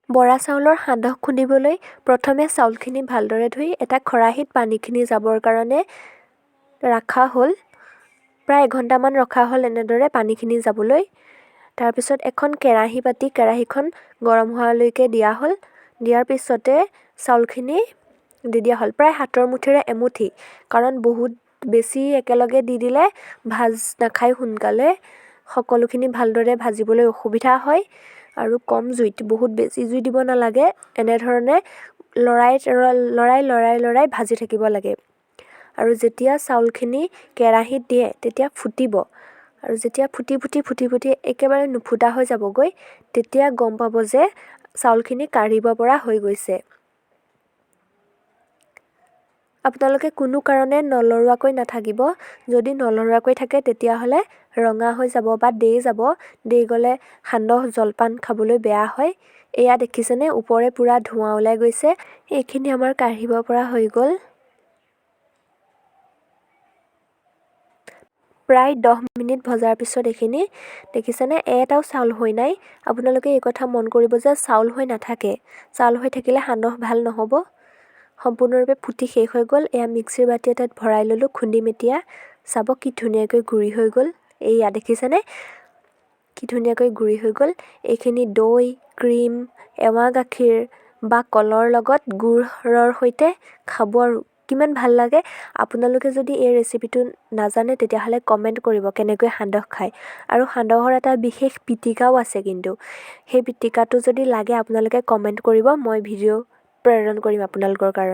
বৰা চাউলৰ সান্দহ খুন্দিবলৈ প্ৰথমে চাউলখিনি ভালদৰে ধুই এটা খৰাহীত পানীখিনি যাবৰ কাৰণে ৰখা হ'ল। প্ৰায় এঘণ্টামান ৰখা হ'ল এনেদৰে পানীখিনি যাবলৈ। তাৰপিছত এখন কেৰাহী পাতি কেৰাহীখন গৰম হোৱালৈকে দিয়া হ'ল। দিয়াৰ পিছতে চাউলখিনি দি দিয়া হ'ল। প্ৰায় হাতৰ মুঠিৰে এমুঠি, কাৰণ বহুত বেছি একেলগে দি দিলে ভাজ নাখায় সোনকালে। সকলোখিনি ভালদৰে ভাজিবলৈ অসুবিধা হয় আৰু কম জুইত, বহুত বেছি জুই দিব নালাগে। এনেধৰণে লৰাই ভাজি থাকিব লাগে। আৰু যেতিয়া চাউলখিনি কেৰাহীত দিয়ে তেতিয়া ফুটিব। আৰু যেতিয়া ফুটি একেবাৰে নুফুটা হৈ যাবগৈ, তেতিয়া গম পাব যে চাউলখিনি কাঢ়িব পৰা হৈ গৈছে। আপোনালোকে কোনো কাৰণে নলৰোৱাকৈ নাথাকিব। যদি নলৰোৱাকৈ থাকে তেতিয়াহ'লে ৰঙা হৈ যাব বা দেই যাব। দেই গ'লে সান্দহ জলপান খাবলৈ বেয়া হয়। এয়া দেখিছেনে, ওপৰে পূৰা ধোঁৱা ওলাই গৈছে। এইখিনি আমাৰ কাঢ়িব পৰা হৈ গ'ল। প্ৰায় 10 মিনিট ভজাৰ পিছত এইখিনি দেখিছেনে, এটাও চাউল হৈ নাই। আপোনালোকে এই কথা মন কৰিব যে চাউল হৈ নাথাকে। চাউল হৈ থাকিলে সান্দহ ভাল নহ'ব। সম্পূৰ্ণৰূপে ফুটি শেষ হৈ গ'ল। এয়া মিক্সিৰ বাতি এটাত ভৰাই ল'লোঁ, খুন্দিম এতিয়া। চাব কি ধুনীয়াকৈ গুড়ি হৈ গ'ল। এয়া দেখিছেনে, কি ধুনীয়াকৈ গুড়ি হৈ গ'ল। এইখিনি দৈ, ক্ৰীম, এৱা গাখীৰ বা কলৰ লগত গুড়ৰ সৈতে খাব আৰু কিমান ভাল লাগে। আপোনালোকে যদি এই ৰেচিপিটো নাজানে তেতিয়াহ'লে কমেণ্ট কৰিব কেনেকৈ সান্দহ খায়। আৰু সান্দহৰ এটা বিশেষ পিটিকাও আছে কিন্তু। সেই পিটিকাটো যদি লাগে আপোনালোকে কমেণ্ট কৰিব, মই ভিডিঅ' প্ৰেৰণ কৰিম আপোনালোকৰ কাৰণে।